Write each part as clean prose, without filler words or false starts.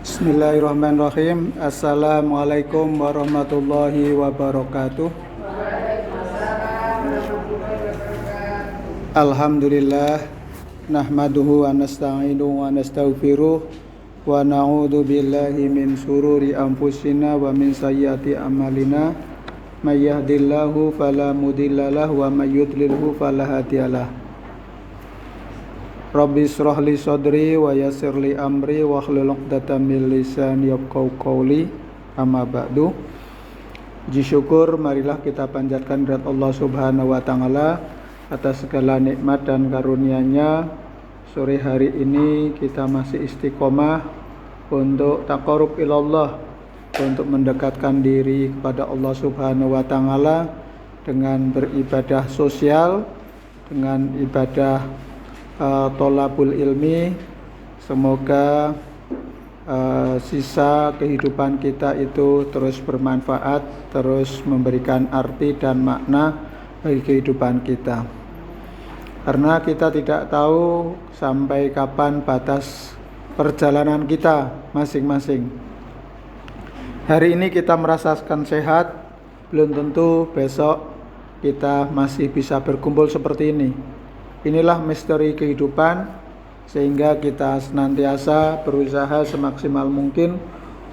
Bismillahirrahmanirrahim. Assalamualaikum warahmatullahi wabarakatuh. Alhamdulillah nahmaduhu wa nasta'inuhu wa nastaghfiruh wa na'udzu billahi min syururi anfusina wa min sayyiati a'malina. May yahdihillahu fala mudhillalah wa may yudlilhu fala hadiyalah. Rabbi shrah li sadri wa yassir li amri wa hlul 'uqdatam min lisani yafqahu qawli. Amma ba'du. Puji syukur marilah kita panjatkan kehadirat Allah Subhanahu wa taala atas segala nikmat dan karunia-Nya. Sore hari ini kita masih istiqomah untuk taqarrub ilallah, untuk mendekatkan diri kepada Allah Subhanahu wa taala dengan beribadah sosial, dengan ibadah tolabul ilmi. Semoga sisa kehidupan kita itu terus bermanfaat, terus memberikan arti dan makna bagi kehidupan kita. Karena kita tidak tahu sampai kapan batas perjalanan kita masing-masing. Hari ini kita merasakan sehat, belum tentu besok kita masih bisa berkumpul seperti ini. Inilah misteri kehidupan, sehingga kita senantiasa berusaha semaksimal mungkin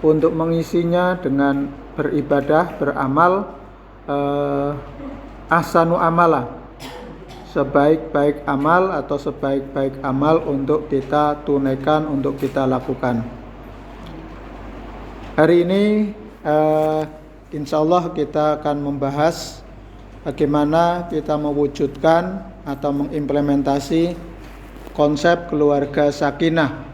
untuk mengisinya dengan beribadah, beramal, ahsanu amala, sebaik-baik amal atau sebaik-baik amal untuk kita tunaikan, untuk kita lakukan. Hari ini insya Allah kita akan membahas bagaimana kita mewujudkan atau mengimplementasi konsep keluarga sakinah.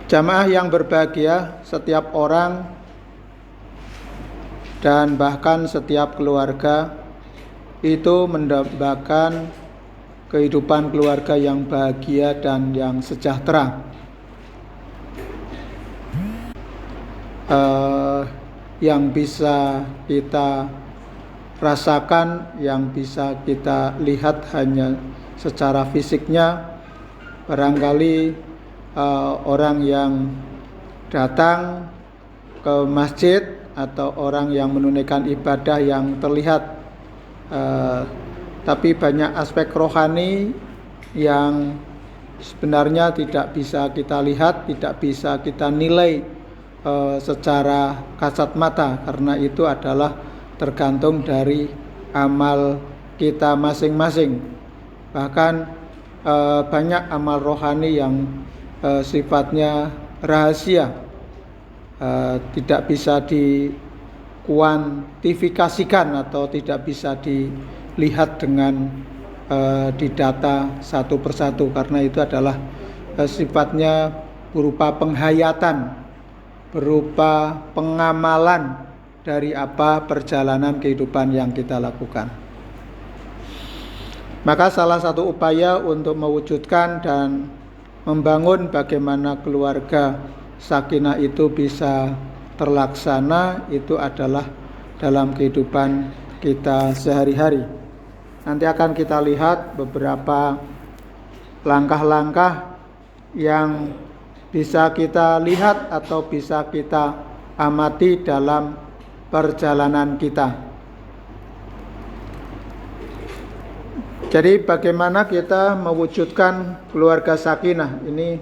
Jamaah yang berbahagia, setiap orang dan bahkan setiap keluarga itu mendapatkan kehidupan keluarga yang bahagia dan yang sejahtera. Yang bisa kita rasakan, yang bisa kita lihat hanya secara fisiknya. Barangkali orang yang datang ke masjid atau orang yang menunaikan ibadah yang terlihat, tapi banyak aspek rohani yang sebenarnya tidak bisa kita lihat, tidak bisa kita nilai secara kasat mata, karena itu adalah tergantung dari amal kita masing-masing. Bahkan banyak amal rohani yang sifatnya rahasia, tidak bisa dikuantifikasikan atau tidak bisa dilihat dengan didata satu persatu, karena itu adalah sifatnya berupa penghayatan, berupa pengamalan dari apa perjalanan kehidupan yang kita lakukan. Maka salah satu upaya untuk mewujudkan dan membangun bagaimana keluarga sakinah itu bisa terlaksana itu adalah dalam kehidupan kita sehari-hari. Nanti akan kita lihat beberapa langkah-langkah yang bisa kita lihat atau bisa kita amati dalam perjalanan kita. Jadi bagaimana kita mewujudkan keluarga sakinah? Ini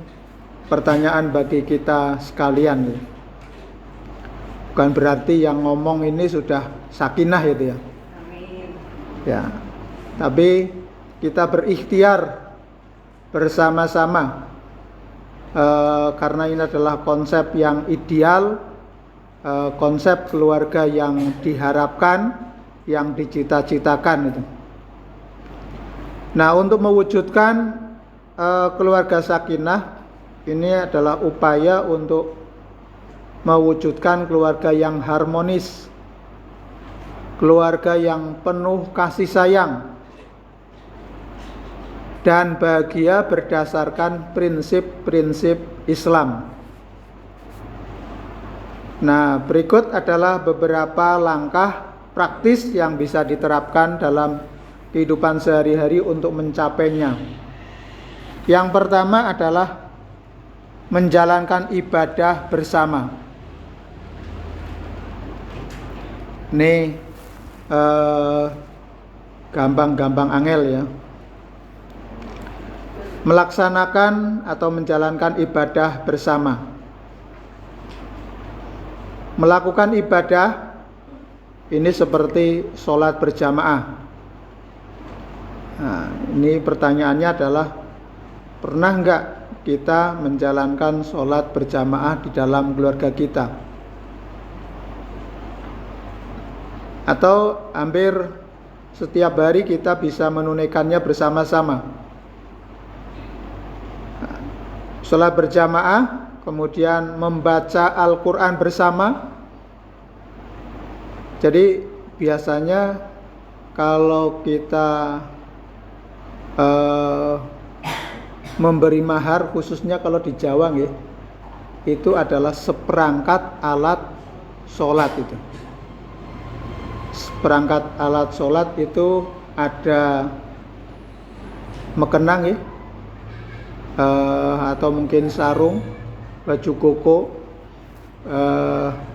pertanyaan bagi kita sekalian. Bukan berarti yang ngomong ini sudah sakinah itu ya. Amin. Ya. Tapi kita berikhtiar bersama-sama. Karena ini adalah konsep yang ideal, konsep keluarga yang diharapkan, yang dicita-citakan itu. Nah, untuk mewujudkan keluarga sakinah, ini adalah upaya untuk mewujudkan keluarga yang harmonis, keluarga yang penuh kasih sayang dan bahagia berdasarkan prinsip-prinsip Islam. Nah, berikut adalah beberapa langkah praktis yang bisa diterapkan dalam kehidupan sehari-hari untuk mencapainya. Yang pertama adalah menjalankan ibadah bersama. Ini gampang-gampang angel ya. Melaksanakan atau menjalankan ibadah bersama. Melakukan ibadah ini seperti sholat berjamaah. Nah, ini pertanyaannya adalah, pernah enggak kita menjalankan sholat berjamaah di dalam keluarga kita? Atau hampir setiap hari kita bisa menunaikannya bersama-sama. Sholat berjamaah, kemudian membaca Al-Quran bersama. Jadi biasanya kalau kita memberi mahar, khususnya kalau di Jawa nggih, itu adalah seperangkat alat sholat itu. Seperangkat alat sholat itu ada mekenang ya, atau mungkin sarung, baju koko,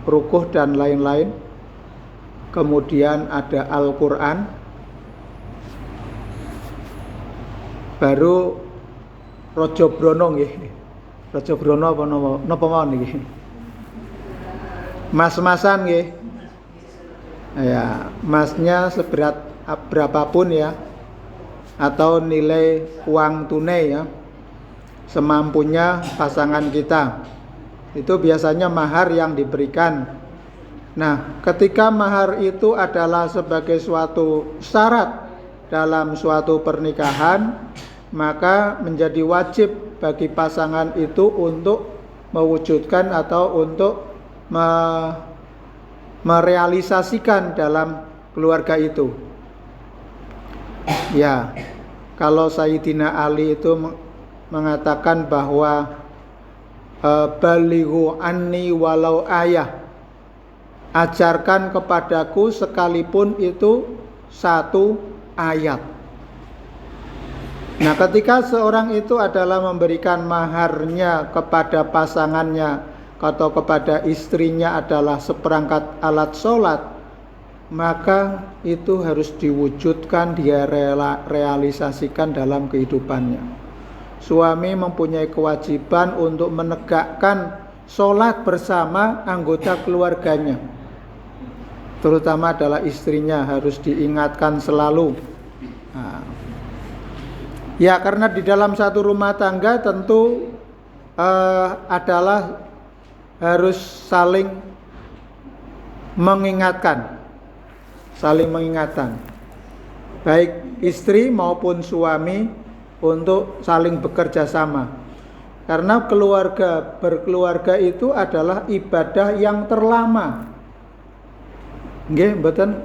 rukuh dan lain-lain. Kemudian ada Al-Quran, baru Rojo Brono nggih. Rojo Brono apa napa mawon niki? Mas-masan nggih. Ya, masnya seberat berapapun ya, atau nilai uang tunai ya, semampunya pasangan kita. Itu biasanya mahar yang diberikan. Nah, ketika mahar itu adalah sebagai suatu syarat dalam suatu pernikahan, maka menjadi wajib bagi pasangan itu untuk mewujudkan atau untuk merealisasikan dalam keluarga itu. Ya, kalau Sayyidina Ali itu mengatakan bahwa balighu anni walau ayah, ajarkan kepadaku sekalipun itu satu ayat. Nah, ketika seorang itu adalah memberikan maharnya kepada pasangannya atau kepada istrinya adalah seperangkat alat sholat, maka itu harus diwujudkan, dia realisasikan dalam kehidupannya. Suami mempunyai kewajiban untuk menegakkan sholat bersama anggota keluarganya, terutama adalah istrinya, harus diingatkan selalu. Nah, ya, karena di dalam satu rumah tangga tentu adalah harus saling mengingatkan, baik istri maupun suami untuk saling bekerja sama. Karena berkeluarga itu adalah ibadah yang terlama. Nggih, mboten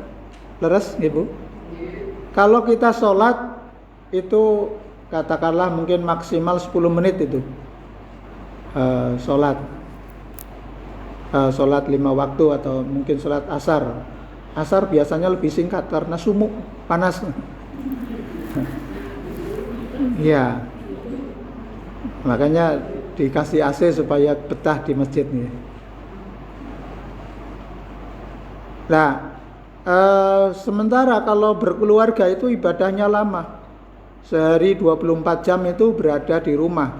leres nggih Bu? Kalau kita sholat itu katakanlah mungkin maksimal 10 menit itu sholat 5 waktu, atau mungkin sholat asar biasanya lebih singkat karena sumuk panas. Ya, makanya dikasih AC supaya betah di masjid nih. Nah, sementara kalau berkeluarga itu ibadahnya lama, sehari 24 jam itu berada di rumah.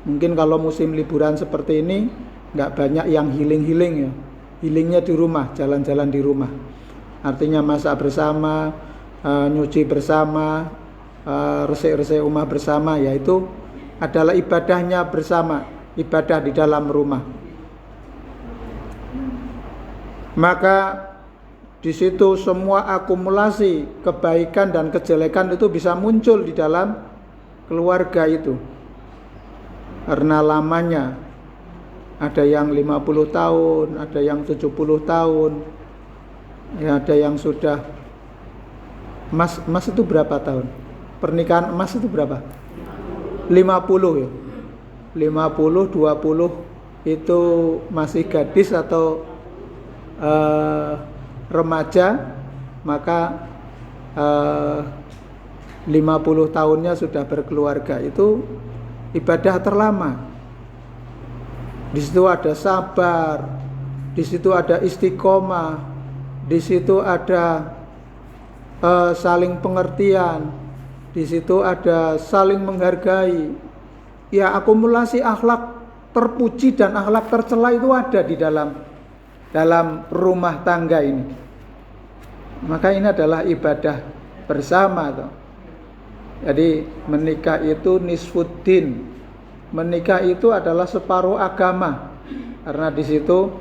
Mungkin kalau musim liburan seperti ini nggak banyak yang healing ya, healingnya di rumah, jalan-jalan di rumah. Artinya masak bersama, nyuci bersama, resik-resik rumah bersama, yaitu adalah ibadahnya bersama, ibadah di dalam rumah. Maka di situ semua akumulasi kebaikan dan kejelekan itu bisa muncul di dalam keluarga itu. Karena lamanya, ada yang 50 tahun, ada yang 70 tahun, ya, ada yang sudah Mas itu berapa tahun? Pernikahan emas itu berapa? 50 ya. 50, 20 itu masih gadis atau remaja, maka 50 tahunnya sudah berkeluarga, itu ibadah terlama. di situ ada sabar, di situ ada istiqomah, di situ ada saling pengertian, di situ ada saling menghargai. Ya, akumulasi akhlak terpuji dan akhlak tercela itu ada di dalam rumah tangga ini. Maka ini adalah ibadah bersama toh. Jadi menikah itu nisfuddin. Menikah itu adalah separuh agama. Karena di situ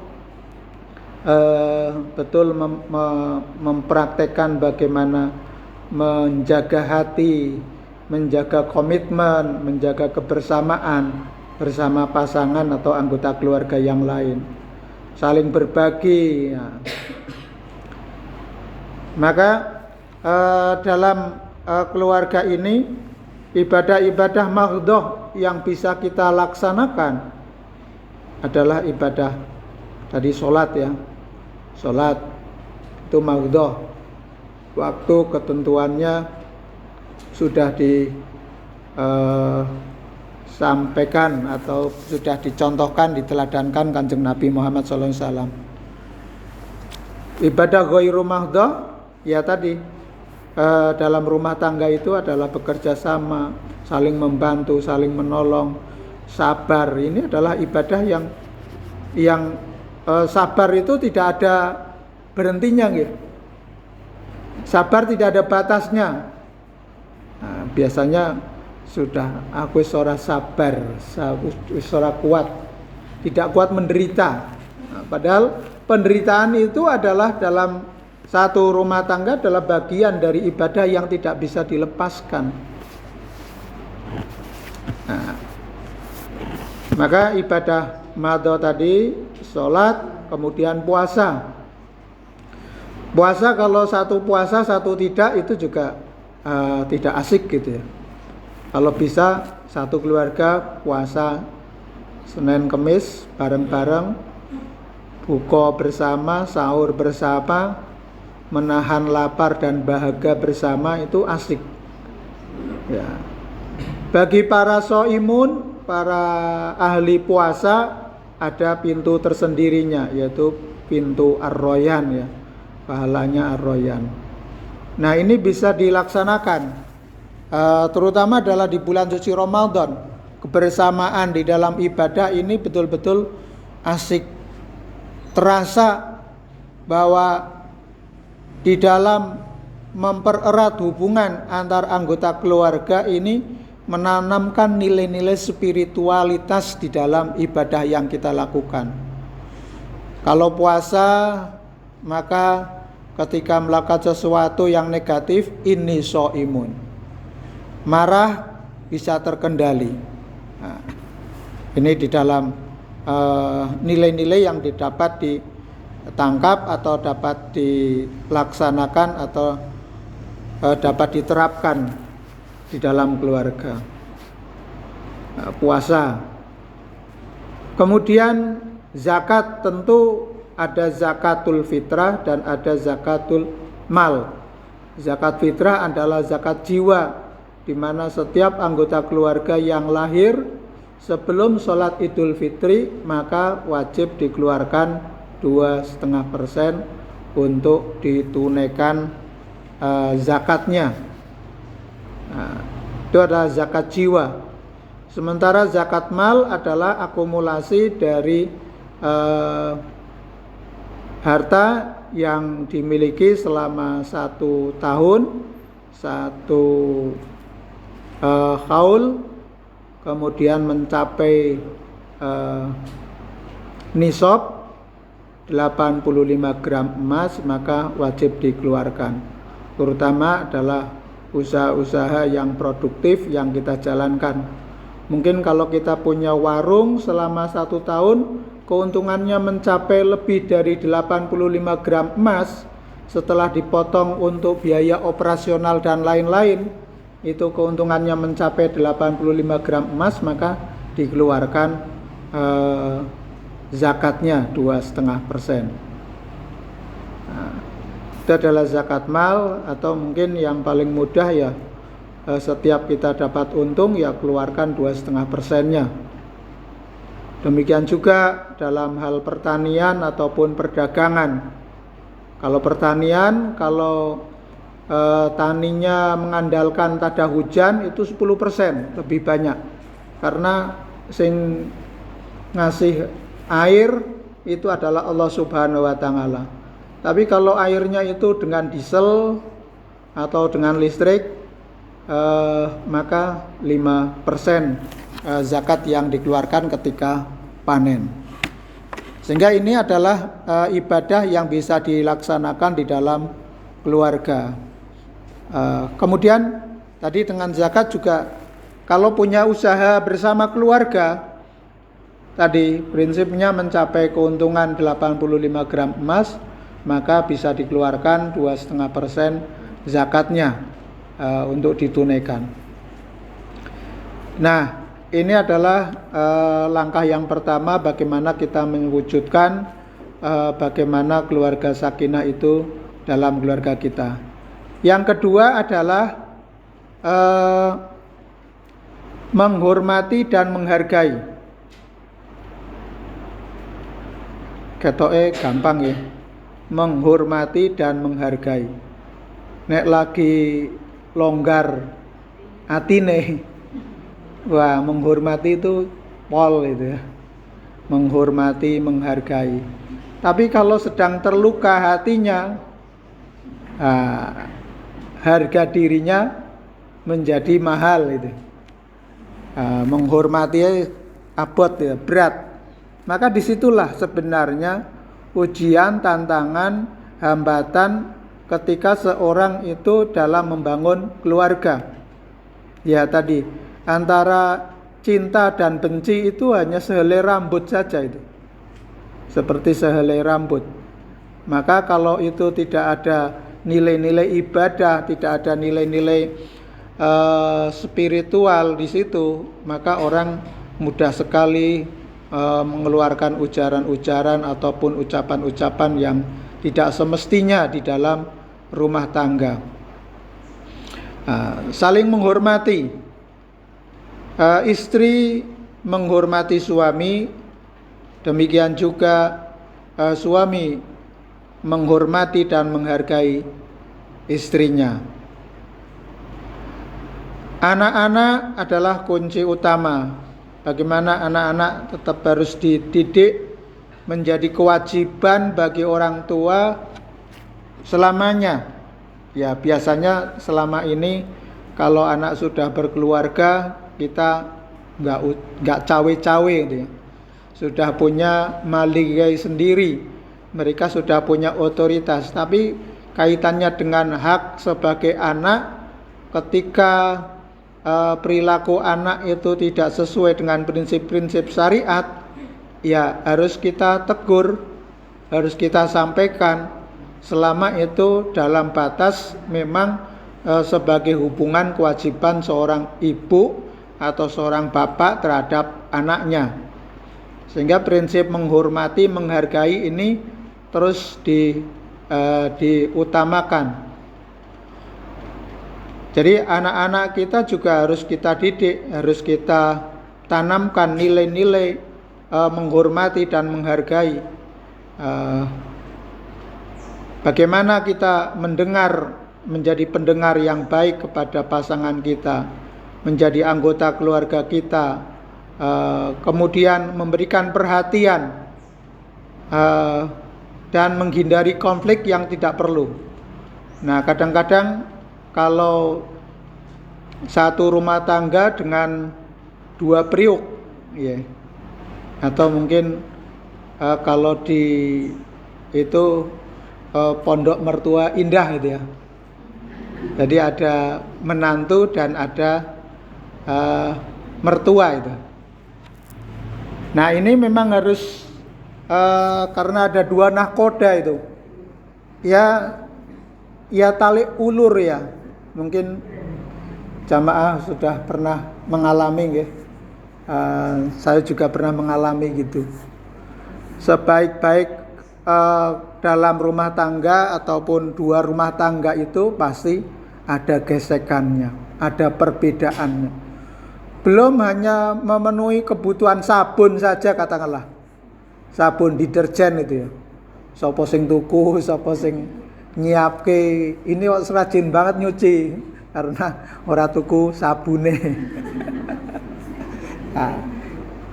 betul mempraktekkan bagaimana menjaga hati, menjaga komitmen, menjaga kebersamaan bersama pasangan atau anggota keluarga yang lain, saling berbagi ya. Maka dalam keluarga ini ibadah-ibadah maghdoh yang bisa kita laksanakan adalah ibadah tadi sholat ya. Sholat itu maghdoh, waktu ketentuannya sudah disampaikan atau sudah dicontohkan, diteladankan Kanjeng Nabi Muhammad SAW. Ibadah ghairu maghdoh ya tadi dalam rumah tangga itu adalah bekerja sama, saling membantu, saling menolong, sabar. Ini adalah ibadah yang sabar itu tidak ada berhentinya gitu. Sabar tidak ada batasnya. Nah, biasanya sudah aku ora sabar, wis ora kuat, tidak kuat menderita. Nah, padahal penderitaan itu adalah dalam satu rumah tangga adalah bagian dari ibadah yang tidak bisa dilepaskan. Nah, maka ibadah madho tadi, sholat, kemudian puasa. Puasa kalau satu puasa satu tidak itu juga tidak asik gitu ya. Kalau bisa satu keluarga puasa Senin Kemis bareng-bareng, buka bersama, sahur bersama, menahan lapar dan bahagia bersama, itu asik ya. Bagi para shaimun, para ahli puasa, ada pintu tersendirinya, yaitu pintu Ar-Royan ya, pahalanya Ar-Royan. Nah, ini bisa dilaksanakan terutama adalah di bulan suci Ramadan. Kebersamaan di dalam ibadah ini betul-betul asik, terasa bahwa di dalam mempererat hubungan antar anggota keluarga ini menanamkan nilai-nilai spiritualitas di dalam ibadah yang kita lakukan. Kalau puasa, maka ketika melakukan sesuatu yang negatif, ini shaimun, marah bisa terkendali. Nah, ini di dalam nilai-nilai yang dapat ditangkap atau dapat dilaksanakan atau dapat diterapkan di dalam keluarga. Puasa. Kemudian zakat, tentu ada zakatul fitrah dan ada zakatul mal. Zakat fitrah adalah zakat jiwa, di mana setiap anggota keluarga yang lahir sebelum sholat Idul Fitri maka wajib dikeluarkan 2,5% untuk ditunaikan zakatnya. Nah, itu adalah zakat jiwa. Sementara zakat mal adalah akumulasi dari harta yang dimiliki selama 1 tahun, 1 haul, kemudian mencapai nisab 85 gram emas, maka wajib dikeluarkan. Terutama adalah usaha-usaha yang produktif yang kita jalankan. Mungkin kalau kita punya warung selama 1 tahun, keuntungannya mencapai lebih dari 85 gram emas, setelah dipotong untuk biaya operasional dan lain-lain, itu keuntungannya mencapai 85 gram emas, maka dikeluarkan zakatnya 2,5%. Nah, itu adalah zakat mal, atau mungkin yang paling mudah ya, setiap kita dapat untung ya keluarkan 2,5%-nya. Demikian juga dalam hal pertanian ataupun perdagangan. Kalau pertanian, kalau taninya mengandalkan tada hujan itu 10% lebih banyak. Karena sing ngasih air itu adalah Allah Subhanahu wa taala. Tapi kalau airnya itu dengan diesel atau dengan listrik, maka 5% zakat yang dikeluarkan ketika panen. Sehingga ini adalah ibadah yang bisa dilaksanakan di dalam keluarga. Kemudian tadi dengan zakat juga, kalau punya usaha bersama keluarga, tadi prinsipnya mencapai keuntungan 85 gram emas, maka bisa dikeluarkan 2,5% zakatnya untuk ditunaikan. Nah, ini adalah langkah yang pertama bagaimana kita mewujudkan bagaimana keluarga sakinah itu dalam keluarga kita. Yang kedua adalah menghormati dan menghargai. Ketoke gampang ya. Menghormati dan menghargai. Nek lagi longgar atine, wah, menghormati itu pol itu ya. Menghormati, menghargai. Tapi kalau sedang terluka hatinya, harga dirinya menjadi mahal itu. Menghormati abot ya, berat. Maka disitulah sebenarnya ujian, tantangan, hambatan ketika seorang itu dalam membangun keluarga. Ya tadi, antara cinta dan benci itu hanya sehelai rambut saja itu. Seperti sehelai rambut. Maka kalau itu tidak ada nilai-nilai ibadah, tidak ada nilai-nilai spiritual di situ, maka orang mudah sekali mengeluarkan ujaran-ujaran ataupun ucapan-ucapan yang tidak semestinya di dalam rumah tangga. Saling menghormati. Istri menghormati suami, demikian juga suami menghormati dan menghargai istrinya. Anak-anak adalah kunci utama. Bagaimana anak-anak tetap harus dididik, menjadi kewajiban bagi orang tua selamanya. Ya biasanya selama ini kalau anak sudah berkeluarga, kita nggak cawe-cawe gitu ya. Sudah punya maligai sendiri, mereka sudah punya otoritas. Tapi kaitannya dengan hak sebagai anak, ketika perilaku anak itu tidak sesuai dengan prinsip-prinsip syariat, ya harus kita tegur, harus kita sampaikan, selama itu dalam batas memang sebagai hubungan kewajiban seorang ibu atau seorang bapak terhadap anaknya. Sehingga prinsip menghormati, menghargai ini terus diutamakan. Jadi anak-anak kita juga harus kita didik, harus kita tanamkan nilai-nilai menghormati dan menghargai. Bagaimana kita mendengar, menjadi pendengar yang baik kepada pasangan kita, menjadi anggota keluarga kita, kemudian memberikan perhatian dan menghindari konflik yang tidak perlu. Nah, kadang-kadang kalau satu rumah tangga dengan dua priuk, ya, atau mungkin kalau di itu pondok mertua indah gitu ya. Jadi ada menantu dan ada mertua itu. Nah ini memang harus karena ada dua nahkoda itu. Ya tali ulur ya. Mungkin jamaah sudah pernah mengalami ya. Saya juga pernah mengalami gitu. Sebaik-baik dalam rumah tangga ataupun dua rumah tangga itu pasti ada gesekannya, ada perbedaannya. belum hanya memenuhi kebutuhan sabun saja, katakanlah sabun deterjen itu ya. Sapa sing tuku, sapa sing nyiapke, ini kok rajin banget nyuci karena ora tuku sabune. Nah,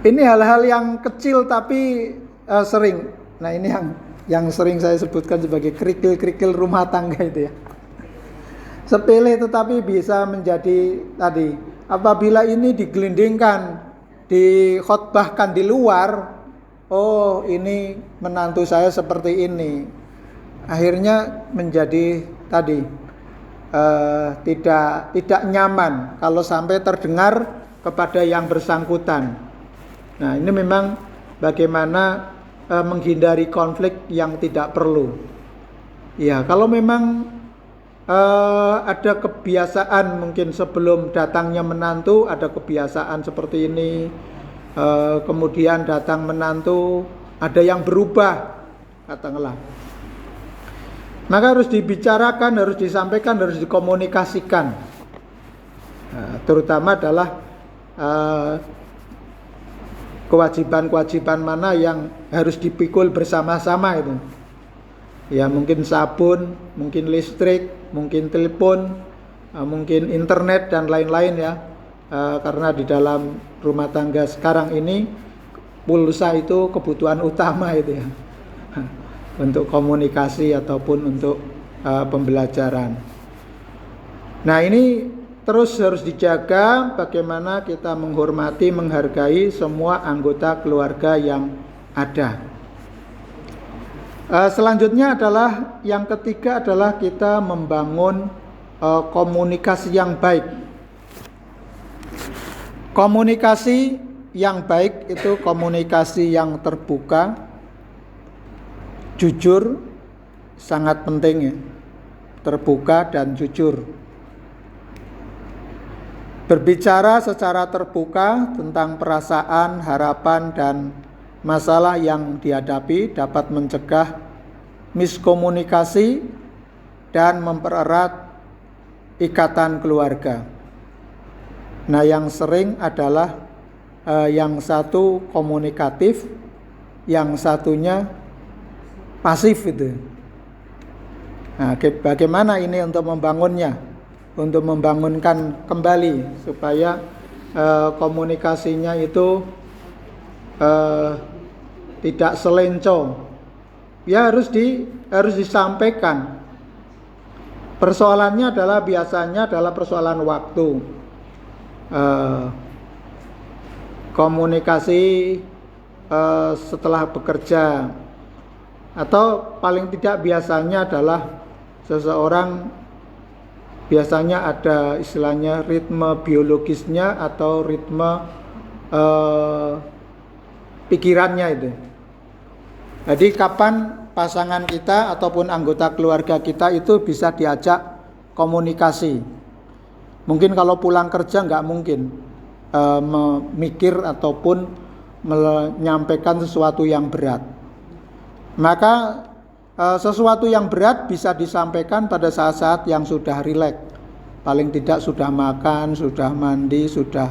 ini hal-hal yang kecil tapi sering. Nah, ini yang sering saya sebutkan sebagai kerikil-kerikil rumah tangga itu ya. Sepele tetapi bisa menjadi tadi, apabila ini digelindingkan, dikhotbahkan di luar, oh ini menantu saya seperti ini, akhirnya menjadi tadi tidak nyaman kalau sampai terdengar kepada yang bersangkutan. Nah, ini memang bagaimana menghindari konflik yang tidak perlu. Ya, kalau memang ada kebiasaan mungkin sebelum datangnya menantu ada kebiasaan seperti ini, kemudian datang menantu ada yang berubah, katakanlah, maka harus dibicarakan, harus disampaikan, harus dikomunikasikan. Terutama adalah kewajiban-kewajiban mana yang harus dipikul bersama-sama itu. Ya, mungkin sabun, mungkin listrik, mungkin telepon, mungkin internet dan lain-lain ya. Karena di dalam rumah tangga sekarang ini pulsa itu kebutuhan utama itu ya. Untuk komunikasi ataupun untuk pembelajaran. Nah, ini terus harus dijaga bagaimana kita menghormati, menghargai semua anggota keluarga yang ada. Selanjutnya adalah yang ketiga adalah kita membangun komunikasi yang baik. Komunikasi yang baik itu komunikasi yang terbuka, jujur, sangat penting ya. Terbuka dan jujur. Berbicara secara terbuka tentang perasaan, harapan, dan masalah yang dihadapi dapat mencegah miskomunikasi dan mempererat ikatan keluarga. Nah, yang sering adalah yang satu komunikatif, yang satunya pasif itu. Nah, bagaimana ini untuk membangunnya, untuk membangunkan kembali supaya komunikasinya itu tidak selenco. Ya, harus disampaikan. Persoalannya adalah biasanya adalah persoalan waktu. Komunikasi setelah bekerja, atau paling tidak biasanya adalah seseorang biasanya ada istilahnya ritme biologisnya atau ritme pikirannya itu. Jadi kapan pasangan kita ataupun anggota keluarga kita itu bisa diajak komunikasi. Mungkin kalau pulang kerja nggak mungkin memikir ataupun menyampaikan sesuatu yang berat. Maka sesuatu yang berat bisa disampaikan pada saat-saat yang sudah rileks. Paling tidak sudah makan, sudah mandi, sudah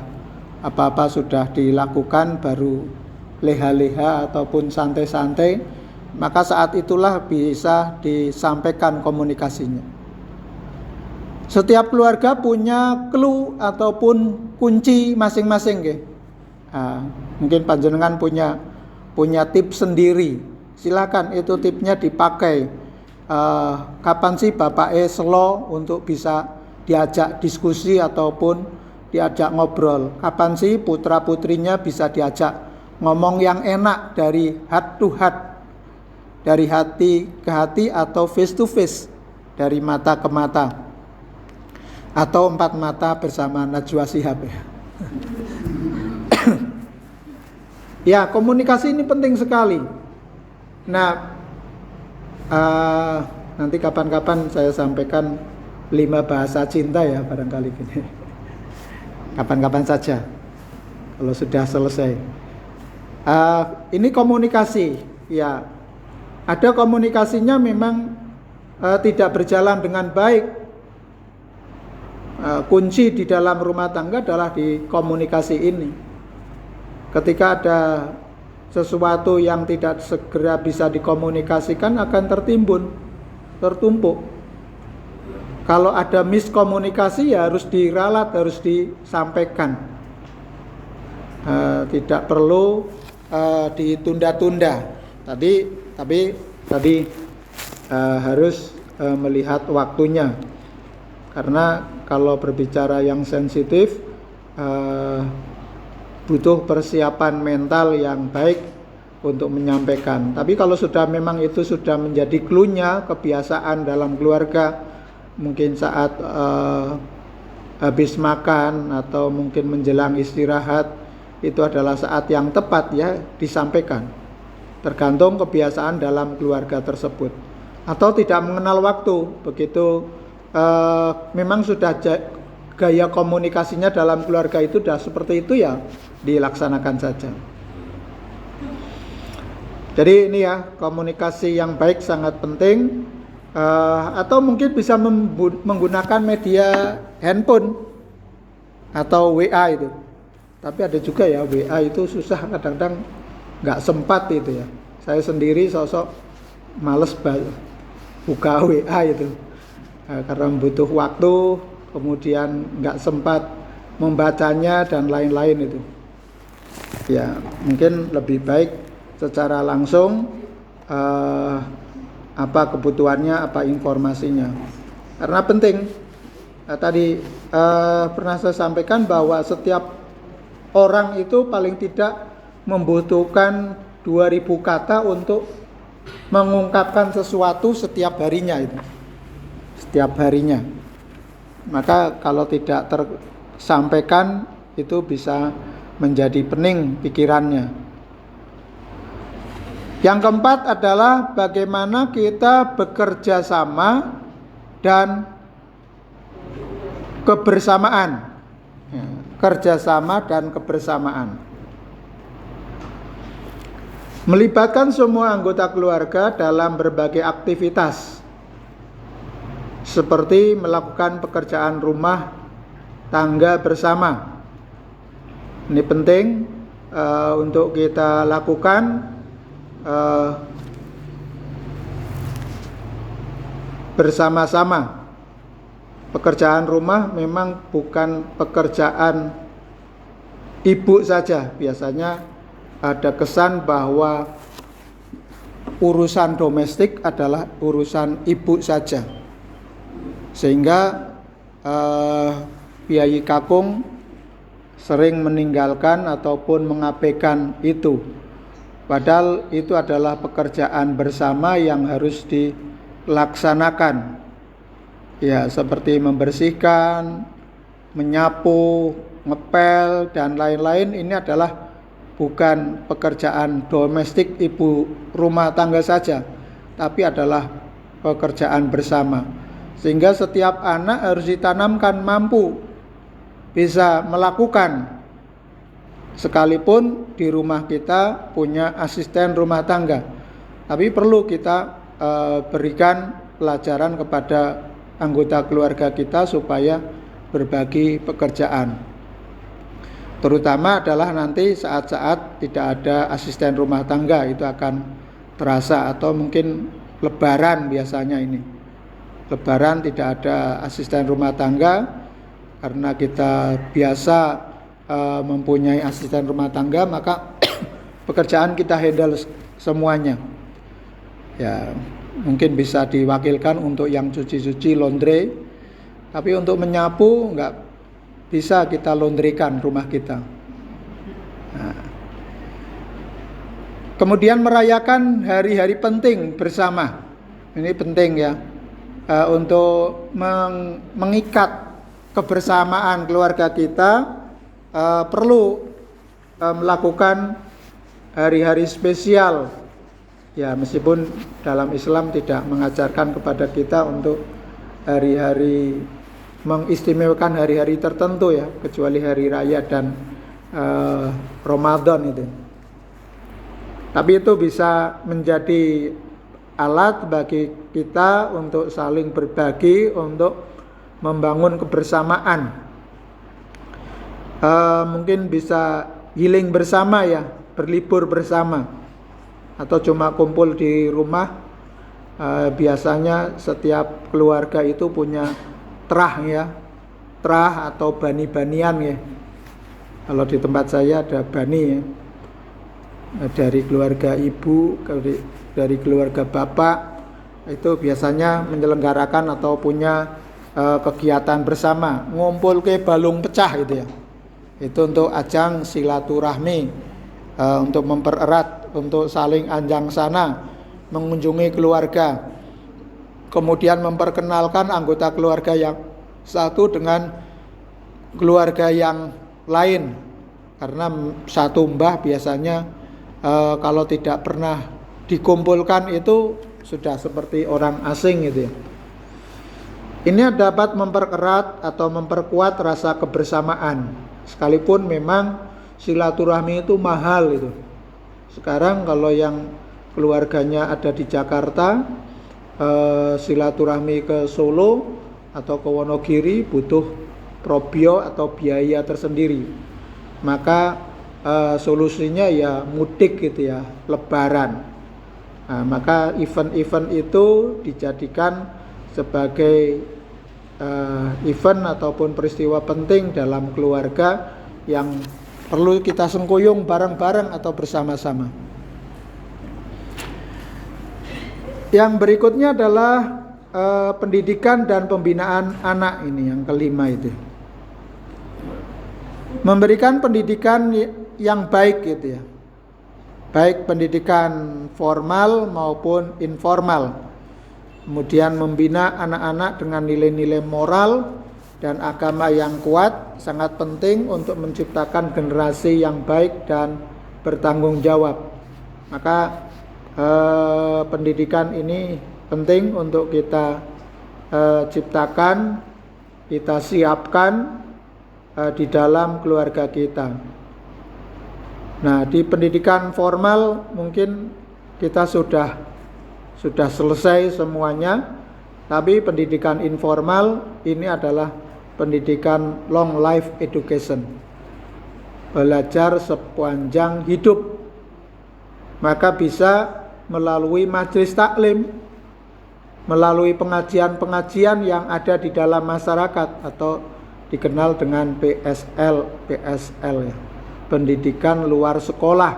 apa-apa sudah dilakukan, baru leha-leha ataupun santai-santai, maka saat itulah bisa disampaikan komunikasinya. Setiap keluarga punya clue ataupun kunci masing-masing, nggih. Mungkin panjenengan punya tips sendiri. Silakan itu tipsnya dipakai. Kapan sih Bapak slow untuk bisa diajak diskusi ataupun diajak ngobrol? Kapan sih putra-putrinya bisa diajak ngomong yang enak dari heart to heart, dari hati ke hati atau face to face, dari mata ke mata, atau empat mata bersama Najwa Shihab ya. Ya, komunikasi ini penting sekali. Nah, nanti kapan-kapan saya sampaikan 5 bahasa cinta ya, barangkali gini. Kapan-kapan saja kalau sudah selesai. Ini komunikasi, ya. Ada komunikasinya memang tidak berjalan dengan baik. kunci di dalam rumah tangga adalah di komunikasi ini. Ketika ada sesuatu yang tidak segera bisa dikomunikasikan akan tertumpuk. Kalau ada miskomunikasi ya harus diralat, harus disampaikan. Tidak perlu ditunda-tunda. Tapi harus melihat waktunya. Karena kalau berbicara yang sensitif butuh persiapan mental yang baik untuk menyampaikan. Tapi kalau memang itu sudah menjadi clue-nya, kebiasaan dalam keluarga, mungkin saat habis makan atau mungkin menjelang istirahat, itu adalah saat yang tepat ya disampaikan. Tergantung kebiasaan dalam keluarga tersebut. Atau tidak mengenal waktu, begitu memang sudah gaya komunikasinya dalam keluarga itu sudah seperti itu ya dilaksanakan saja. Jadi ini ya, komunikasi yang baik sangat penting. Atau mungkin bisa menggunakan media handphone atau WA itu. Tapi ada juga ya WA itu susah, kadang-kadang nggak sempat itu ya. Saya sendiri sosok males buka WA itu. Karena butuh waktu, kemudian nggak sempat membacanya dan lain-lain itu. Ya mungkin lebih baik secara langsung apa kebutuhannya, apa informasinya. Karena penting. Tadi pernah saya sampaikan bahwa setiap orang itu paling tidak membutuhkan 2000 kata untuk mengungkapkan sesuatu setiap harinya itu. Setiap harinya. Maka kalau tidak tersampaikan itu bisa menjadi pening pikirannya. Yang keempat adalah bagaimana kita bekerja sama dan kebersamaan. Kerjasama dan kebersamaan. Melibatkan semua anggota keluarga dalam berbagai aktivitas, seperti melakukan pekerjaan rumah tangga bersama. Ini penting untuk kita lakukan bersama-sama. Pekerjaan rumah memang bukan pekerjaan ibu saja. Biasanya ada kesan bahwa urusan domestik adalah urusan ibu saja. Sehingga Piyayi Kakung sering meninggalkan ataupun mengabaikan itu. Padahal itu adalah pekerjaan bersama yang harus dilaksanakan. Ya, seperti membersihkan, menyapu, ngepel, dan lain-lain. Ini adalah bukan pekerjaan domestik ibu rumah tangga saja, tapi adalah pekerjaan bersama. Sehingga setiap anak harus ditanamkan mampu bisa melakukan. Sekalipun di rumah kita punya asisten rumah tangga, tapi perlu kita berikan pelajaran kepada anggota keluarga kita supaya berbagi pekerjaan. Terutama adalah nanti saat-saat tidak ada asisten rumah tangga, itu akan terasa. Atau mungkin lebaran, biasanya ini lebaran tidak ada asisten rumah tangga, karena kita biasa mempunyai asisten rumah tangga, maka pekerjaan kita handle semuanya. Ya, mungkin bisa diwakilkan untuk yang cuci-cuci, laundry, tapi untuk menyapu nggak bisa kita laundrykan rumah kita. Nah. Kemudian merayakan hari-hari penting bersama. Ini penting ya, untuk mengikat kebersamaan keluarga kita. Perlu melakukan hari-hari spesial. Ya, meskipun dalam Islam tidak mengajarkan kepada kita untuk hari-hari, mengistimewakan hari-hari tertentu ya, kecuali hari raya dan Ramadan itu. Tapi itu bisa menjadi alat bagi kita untuk saling berbagi, untuk membangun kebersamaan. Mungkin bisa healing bersama ya, berlibur bersama, atau cuma kumpul di rumah. Biasanya setiap keluarga itu punya terah ya, terah atau bani-banian ya. Kalau di tempat saya ada bani ya, dari keluarga ibu, dari keluarga bapak, itu biasanya menyelenggarakan atau punya kegiatan bersama, ngumpul ke balung pecah gitu ya. Itu untuk ajang silaturahmi, untuk mempererat, untuk saling anjang sana, mengunjungi keluarga, kemudian memperkenalkan anggota keluarga yang satu dengan keluarga yang lain. Karena satu mbah biasanya kalau tidak pernah dikumpulkan itu sudah seperti orang asing gitu ya. Ini dapat mempererat atau memperkuat rasa kebersamaan. Sekalipun memang silaturahmi itu mahal itu. Sekarang kalau yang keluarganya ada di Jakarta, silaturahmi ke Solo atau ke Wonogiri butuh probio atau biaya tersendiri. Maka solusinya ya mudik gitu ya, lebaran. Nah, maka event-event itu dijadikan sebagai event ataupun peristiwa penting dalam keluarga yang perlu kita sengkuyung bareng-bareng atau bersama-sama. Yang berikutnya adalah pendidikan dan pembinaan anak, ini yang kelima itu. Memberikan pendidikan yang baik gitu ya. Baik pendidikan formal maupun informal. Kemudian membina anak-anak dengan nilai-nilai moral dan agama yang kuat sangat penting untuk menciptakan generasi yang baik dan bertanggung jawab. Maka pendidikan ini penting untuk kita ciptakan, kita siapkan di dalam keluarga kita. Nah, di pendidikan formal mungkin kita sudah selesai semuanya, tapi pendidikan informal ini adalah pendidikan long life education, belajar sepanjang hidup. Maka bisa melalui majelis taklim, melalui pengajian-pengajian yang ada di dalam masyarakat atau dikenal dengan PSL ya, pendidikan luar sekolah,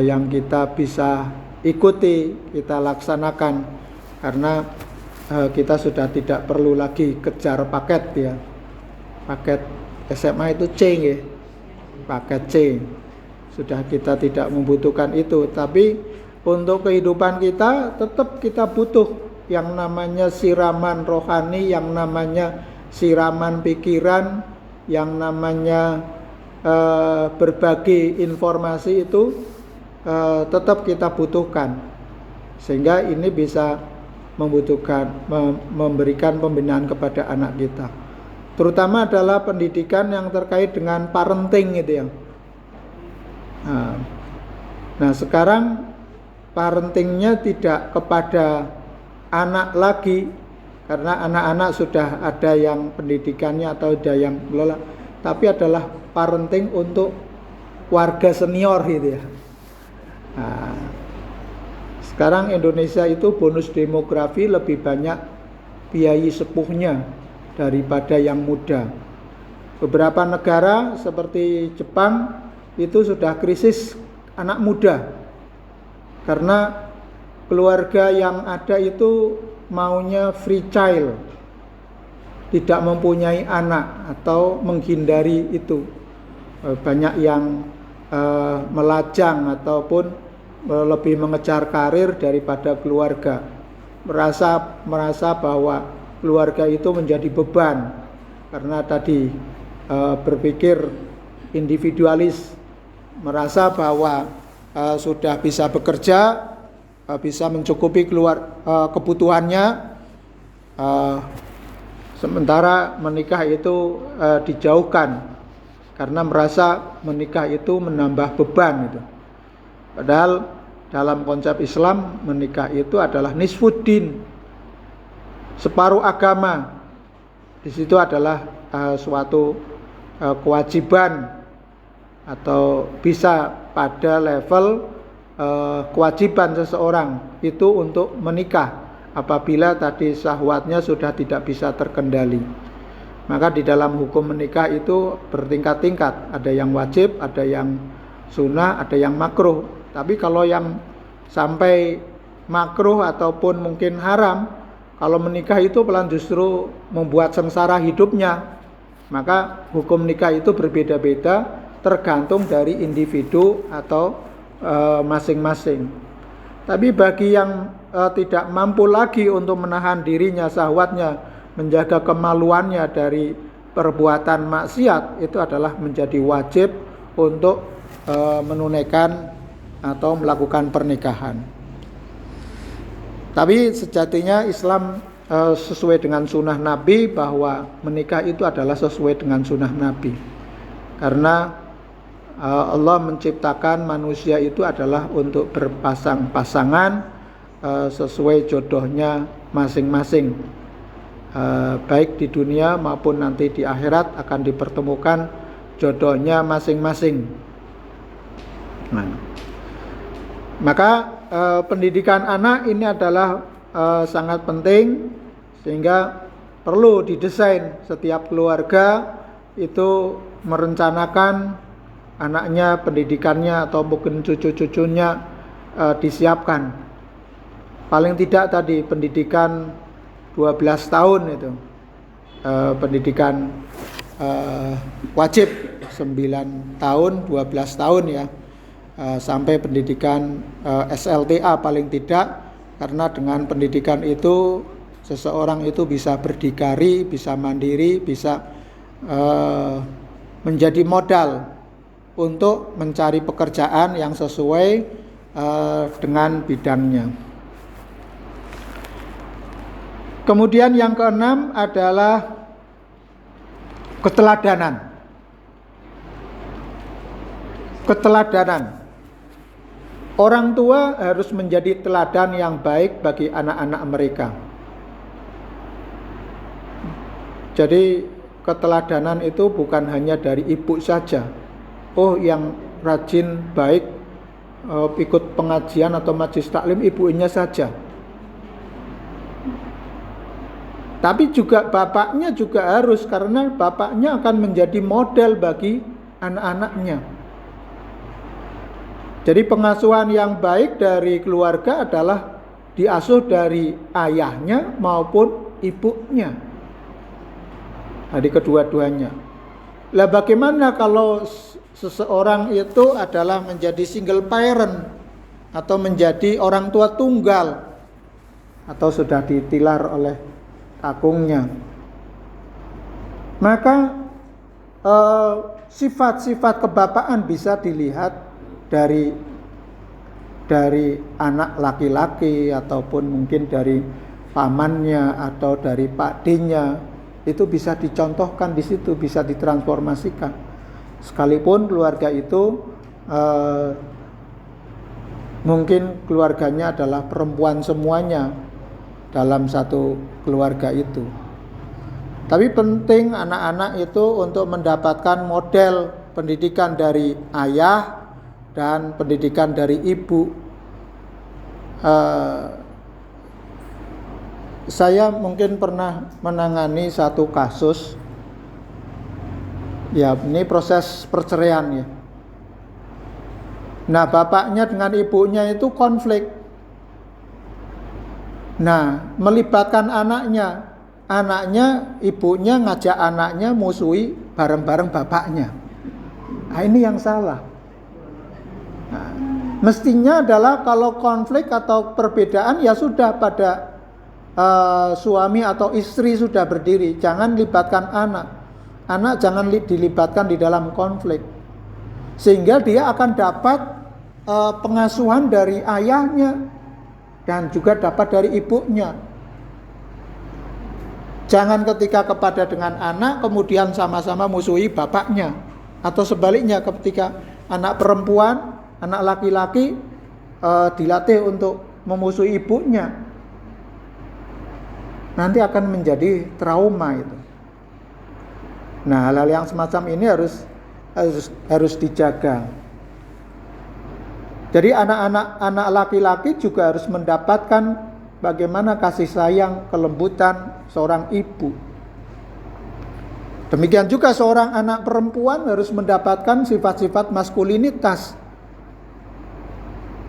yang kita bisa ikuti, kita laksanakan, karena kita sudah tidak perlu lagi kejar paket ya. Paket SMA itu C ya, paket C. Sudah kita tidak membutuhkan itu, tapi untuk kehidupan kita tetap kita butuh yang namanya siraman rohani, yang namanya siraman pikiran, yang namanya berbagi informasi itu tetap kita butuhkan, sehingga ini bisa memberikan pembinaan kepada anak kita, terutama adalah pendidikan yang terkait dengan parenting gitu ya. Nah sekarang parentingnya tidak kepada anak lagi, karena anak-anak sudah ada yang pendidikannya atau ada yang belum, tapi adalah parenting untuk warga senior gitu ya. Nah, sekarang Indonesia itu bonus demografi lebih banyak biayi sepuhnya daripada yang muda. Beberapa negara seperti Jepang itu sudah krisis anak muda, karena keluarga yang ada itu maunya free child, tidak mempunyai anak atau menghindari itu. Banyak yang melajang ataupun lebih mengejar karir daripada keluarga, merasa bahwa keluarga itu menjadi beban, karena tadi berpikir individualis, merasa bahwa sudah bisa bekerja, bisa mencukupi kebutuhannya, sementara menikah itu dijauhkan karena merasa menikah itu menambah beban itu. Padahal dalam konsep Islam menikah itu adalah nisfuddin, separuh agama. Di situ adalah suatu kewajiban atau bisa pada level kewajiban seseorang itu untuk menikah apabila tadi syahwatnya sudah tidak bisa terkendali. Maka di dalam hukum menikah itu bertingkat-tingkat, ada yang wajib, ada yang sunnah, ada yang makruh. Tapi kalau yang sampai makruh ataupun mungkin haram, kalau menikah itu pelan justru membuat sengsara hidupnya. Maka hukum nikah itu berbeda-beda tergantung dari individu atau masing-masing. Tapi bagi yang tidak mampu lagi untuk menahan dirinya, syahwatnya, menjaga kemaluannya dari perbuatan maksiat, itu adalah menjadi wajib untuk menunaikan atau melakukan pernikahan. Tapi sejatinya Islam sesuai dengan sunnah Nabi, bahwa menikah itu adalah sesuai dengan sunnah Nabi. Karena Allah menciptakan manusia itu adalah untuk berpasang-pasangan sesuai jodohnya masing-masing. Baik di dunia maupun nanti di akhirat akan dipertemukan jodohnya masing-masing. Maka pendidikan anak ini adalah sangat penting, sehingga perlu didesain setiap keluarga itu merencanakan anaknya, pendidikannya atau mungkin cucu-cucunya disiapkan. Paling tidak tadi pendidikan 12 tahun itu pendidikan wajib, 9 tahun, 12 tahun ya, sampai pendidikan SLTA paling tidak. Karena dengan pendidikan itu seseorang itu bisa berdikari, bisa mandiri, bisa menjadi modal untuk mencari pekerjaan yang sesuai dengan bidangnya. Kemudian yang keenam adalah keteladanan. Keteladanan. Orang tua harus menjadi teladan yang baik bagi anak-anak mereka. Jadi keteladanan itu bukan hanya dari ibu saja. Oh, yang rajin baik ikut pengajian atau majelis taklim ibunya saja. Tapi juga bapaknya juga harus, karena bapaknya akan menjadi model bagi anak-anaknya. Jadi pengasuhan yang baik dari keluarga adalah diasuh dari ayahnya maupun ibunya. Dari kedua-duanya. Lah bagaimana kalau seseorang itu adalah menjadi single parent atau menjadi orang tua tunggal atau sudah ditilar oleh kakungnya? Maka sifat-sifat kebapaan bisa dilihat dari anak laki-laki ataupun mungkin dari pamannya atau dari pakdinya. Itu bisa dicontohkan di situ, bisa ditransformasikan. Sekalipun keluarga itu mungkin keluarganya adalah perempuan semuanya dalam satu keluarga itu. Tapi penting anak-anak itu untuk mendapatkan model pendidikan dari ayah dan pendidikan dari ibu. Saya mungkin pernah menangani satu kasus. Ya, ini proses perceraian ya. Nah, bapaknya dengan ibunya itu konflik. Nah, melibatkan anaknya. Anaknya, ibunya ngajak anaknya musuhi bareng-bareng bapaknya. Nah, ini yang salah. Nah, mestinya adalah kalau konflik atau perbedaan ya sudah pada suami atau istri sudah berdiri, jangan libatkan anak. Anak jangan dilibatkan di dalam konflik, sehingga dia akan dapat pengasuhan dari ayahnya dan juga dapat dari ibunya. Jangan ketika kepada dengan anak kemudian sama-sama musuhi bapaknya, atau sebaliknya ketika anak perempuan, anak laki-laki dilatih untuk memusuhi ibunya. nanti akan menjadi trauma itu. Nah, hal-hal yang semacam ini harus dijaga. Jadi anak laki-laki juga harus mendapatkan bagaimana kasih sayang, kelembutan seorang ibu. Demikian juga seorang anak perempuan harus mendapatkan sifat-sifat maskulinitas.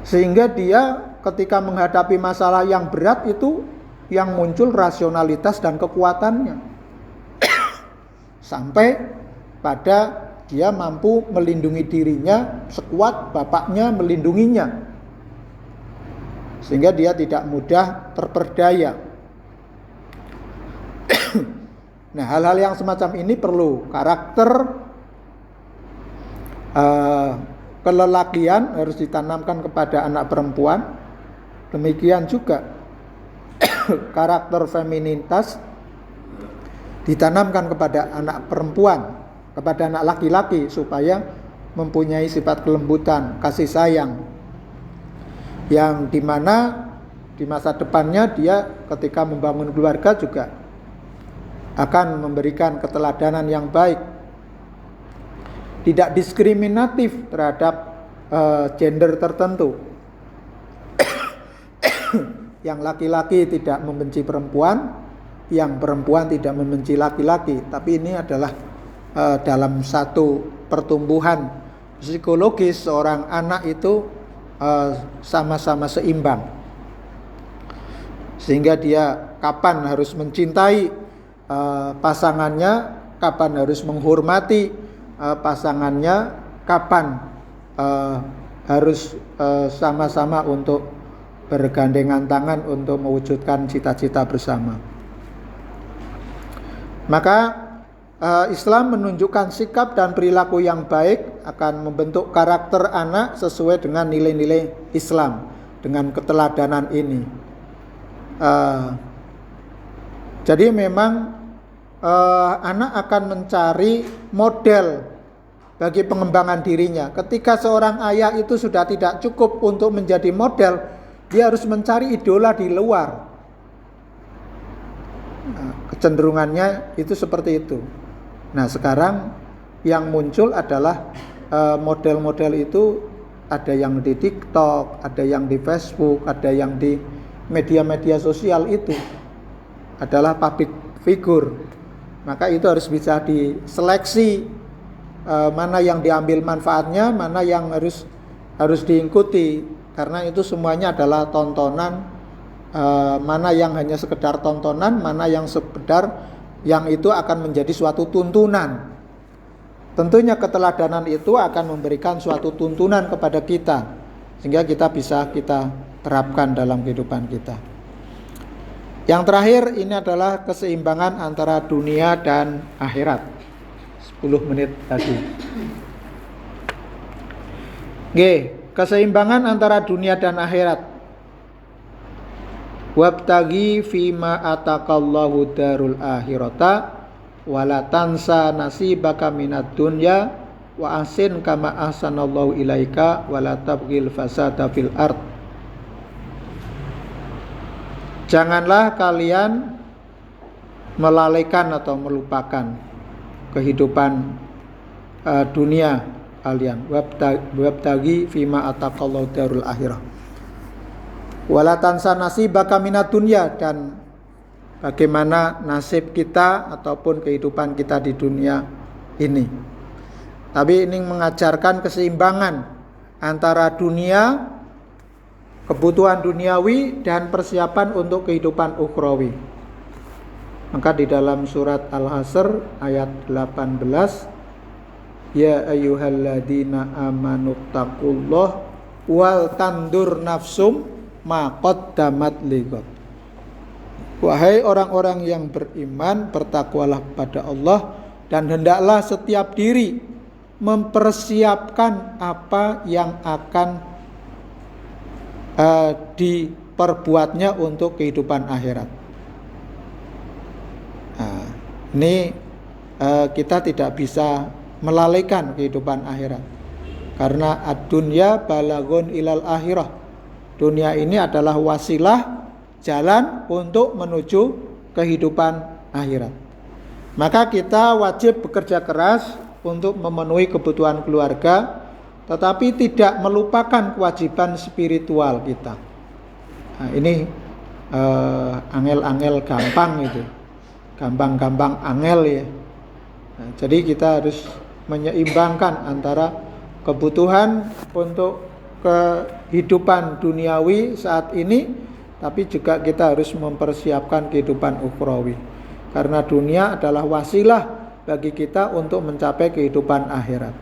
Sehingga dia ketika menghadapi masalah yang berat itu yang muncul rasionalitas dan kekuatannya. Sampai pada dia mampu melindungi dirinya sekuat bapaknya melindunginya. Sehingga dia tidak mudah terperdaya. Nah, hal-hal yang semacam ini perlu karakter kelelakian harus ditanamkan kepada anak perempuan. Demikian juga karakter feminitas ditanamkan kepada anak perempuan, kepada anak laki-laki supaya mempunyai sifat kelembutan, kasih sayang, yang dimana di masa depannya dia ketika membangun keluarga juga akan memberikan keteladanan yang baik, tidak diskriminatif terhadap gender tertentu. Yang laki-laki tidak membenci perempuan, yang perempuan tidak membenci laki-laki, tapi ini adalah dalam satu pertumbuhan psikologis seorang anak itu sama-sama seimbang, sehingga dia kapan harus mencintai pasangannya, kapan harus menghormati pasangannya, kapan harus sama-sama untuk bergandengan tangan untuk mewujudkan cita-cita bersama. Maka Islam menunjukkan sikap dan perilaku yang baik akan membentuk karakter anak sesuai dengan nilai-nilai Islam, dengan keteladanan ini. Jadi memang anak akan mencari model bagi pengembangan dirinya. Ketika seorang ayah itu sudah tidak cukup untuk menjadi model, dia harus mencari idola di luar. Kecenderungannya itu seperti itu. Nah, sekarang yang muncul adalah model-model itu ada yang di TikTok, ada yang di Facebook, ada yang di media-media sosial, itu adalah public figure. Maka itu harus bisa diseleksi, mana yang diambil manfaatnya, mana yang harus diikuti, karena itu semuanya adalah tontonan. Mana yang hanya sekedar tontonan, mana yang sekedar yang itu akan menjadi suatu tuntunan. Tentunya keteladanan itu akan memberikan suatu tuntunan kepada kita, sehingga kita terapkan dalam kehidupan kita. Yang terakhir ini adalah keseimbangan antara dunia dan akhirat. 10 menit tadi. Keseimbangan antara dunia dan akhirat. Wabtagi fima atakallahu darul akhirata wala tansa nasibaka minad dunya wa ahsin kama ahsanallahu ilaika wala tabghil fasada fil ard. Janganlah kalian melalaikan atau melupakan kehidupan dunia kalian. Wabtagi fima atakallahu darul akhirah wala tansa nasibaka minad dunya, dan bagaimana nasib kita ataupun kehidupan kita di dunia ini. Tapi ini mengajarkan keseimbangan antara dunia, kebutuhan duniawi, dan persiapan untuk kehidupan ukhrawi. Maka di dalam surat Al-Hasr ayat 18, ya ayyuhalladzina amanu taqullah wal tandur nafsum ma qaddamat lighad. Wahai orang-orang yang beriman, bertakwalah pada Allah, dan hendaklah setiap diri mempersiapkan apa yang akan diperbuatnya untuk kehidupan akhirat. Nah, ini kita tidak bisa melalaikan kehidupan akhirat, karena ad-dunya balaghun ilal akhirah. Dunia ini adalah wasilah, jalan untuk menuju kehidupan akhirat. Maka kita wajib bekerja keras untuk memenuhi kebutuhan keluarga, tetapi tidak melupakan kewajiban spiritual kita. Nah, ini angel-angel gampang itu, gampang-gampang angel ya. Nah, jadi kita harus menyeimbangkan antara kebutuhan untuk kehidupan duniawi saat ini, tapi juga kita harus mempersiapkan kehidupan ukhrawi. Karena dunia adalah wasilah bagi kita untuk mencapai kehidupan akhirat.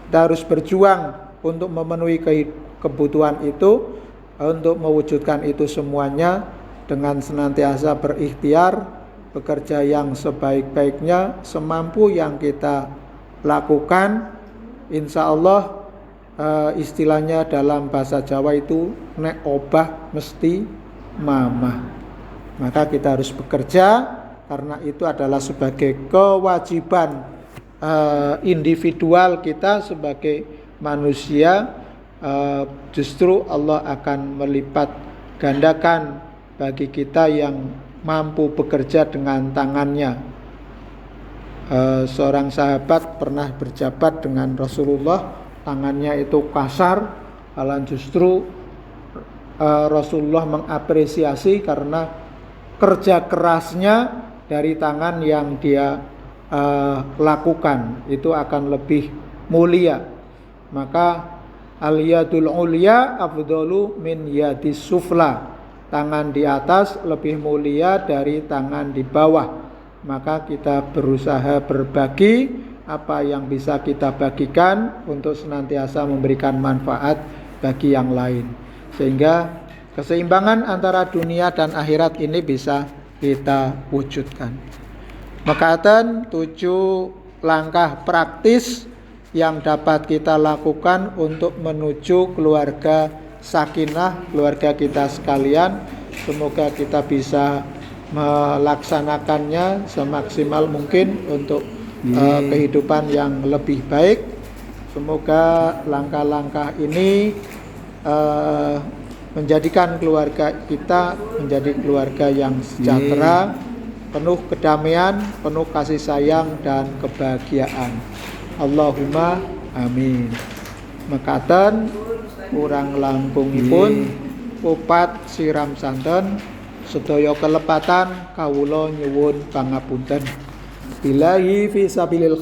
Kita harus berjuang untuk memenuhi kebutuhan itu, untuk mewujudkan itu semuanya dengan senantiasa berikhtiar, bekerja yang sebaik-baiknya, semampu yang kita lakukan. Insya Allah istilahnya dalam bahasa Jawa itu nek obah mesti mamah. Maka kita harus bekerja, karena itu adalah sebagai kewajiban individual kita sebagai manusia. Justru Allah akan melipat gandakan bagi kita yang mampu bekerja dengan tangannya. Seorang sahabat pernah berjabat dengan Rasulullah, tangannya itu kasar, malah justru Rasulullah mengapresiasi karena kerja kerasnya dari tangan yang dia lakukan itu akan lebih mulia. Maka al-yadul ulya afdalu min yadis sufla, tangan di atas lebih mulia dari tangan di bawah. Maka kita berusaha berbagi apa yang bisa kita bagikan untuk senantiasa memberikan manfaat bagi yang lain, sehingga keseimbangan antara dunia dan akhirat ini bisa kita wujudkan. Mekaten 7 langkah praktis yang dapat kita lakukan untuk menuju keluarga sakinah, keluarga kita sekalian. Semoga kita bisa melaksanakannya semaksimal mungkin untuk kehidupan yang lebih baik. Semoga langkah-langkah ini menjadikan keluarga kita menjadi keluarga yang sejahtera, penuh kedamaian, penuh kasih sayang dan kebahagiaan. Allahumma amin. Mekaten kurang langkungipun upat siram santen, sedaya kelepatan kawula nyuwun pangapunten. Billahi fi sabilil